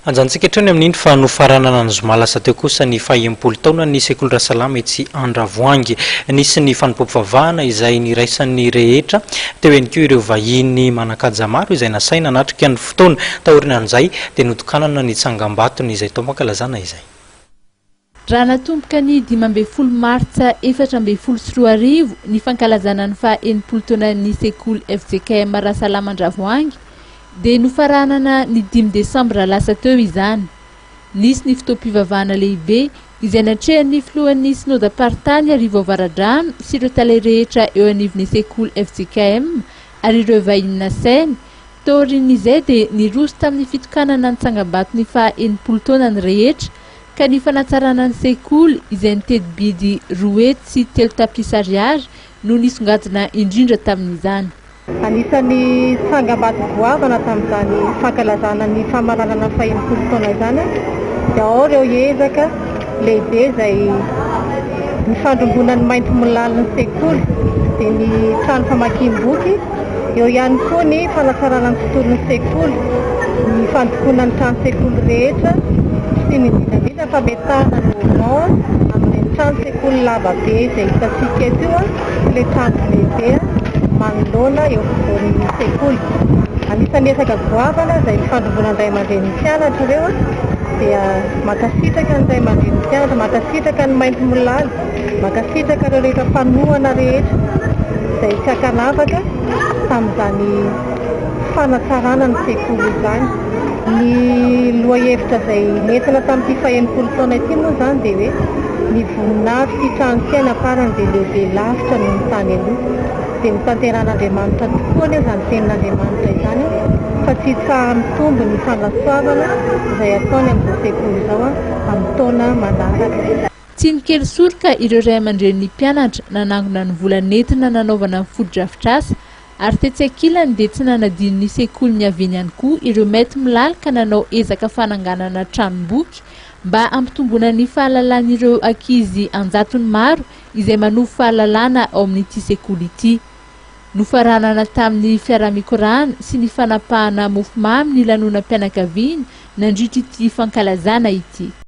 Anjantsika hatrany amin'iny fa no Famaranana ny zoma lasa teo kosa ny faha-20 taonan'ny sekoly Rasalama etsy Andravoahangy. Nisy ny fanompoam-pivavahana izay niraisan'ny rehetra teo ihany koa ireo vahiny manan-kaja maro izay nasaina natrika ny fotoana taorinan'izay dia notokanana ny tsangam-batony izay tao mankalazana izay. Raha natomboka ny 12 Martsa 2024 ny fankalazana ny faha-20 taonan'ny sekoly FJKM Rasalama Andravoahangy dia nofaranana ny 5 Desambra lasa teo izany. Nisy ny fotoam-pivavahana lehibe izay natrehan'ny filohan'ny sinodam-paritany arivo avaradrano sy ireo talay rehetra eo anivon'ny sekoly FJKM ary ireo vahiny nasainy. Taorin'izay dia niroso tamin'ny fitokanana ny tsangam-bato ny faha-20 taona ny rehetra ka ny fanatsarana ny sekoly izay nitety-bidy 2 hety sy 3 tapitrisa ariary no nisongadina indrindra tamin'izany. Anisan'ny tsangam-bato goavana tamin'izany fankalazana ny Famaranana faha-20 taona izany dia ao ireo ezaka lehibe izay nifandrombona ny mainty milaliny sekoly dia ny trano famakiam-boky, eo ihany koa ny fanatsarana ny tontolon'ny sekoly, ny fandokoana ny trano sekoly rehetra sy ny dinamina fametahana ny amin'ny trano sekoly lava be izay hitantsika eto io ilay trano lehibe manoloana eo afovoan'ny sekoly. Anisan'ny esaka goavana izay nifandrombona indray aman-dreny ny mpianatra ireo dia makasitraka ny indray aman-dreny ny mpianatra, makasitraka ny mainty milaly, makasitraka ireo rehetra fanohana rehetra izay tsy ankanavaka tamin'izany fanatsarana ny sekoly izany. Ny lohahevitra izay nentina tamin'ity faha-20 taona ity moa izany dia hoe ny voninahitra sy trano sy anaparany dia lehibe lavitra no ny tany aloha. Dia mitanteran'Andriamanitra tokoa anie izany tenin'Andriamanitra izany fa tsy tsaha mitombo ny fanasoavana izay ataony amin'izao sekoly izao amin'ny taona manaraka. Tsy nikely soroka ireo ray aman-dren'ny mpianatra nanangona ny vola nentina nanaovana ny foto-drafitr'asa ary tetsy ankilany dia tsy nanadino ny sekoly niaveny ihany koa ireo maître milalika nanao ezaka fananganana tranom-boky mba ampitomboana ny fahalalàn'ireo ankizy anjatony maro izay manovo fahalalàna ao amin'ity sekoly ity. Nofaranana tamin'ny fiaramikorana sy ny fanapahana mofomamy ny lanonam-pianakaviana nandritra ity fankalazana ity.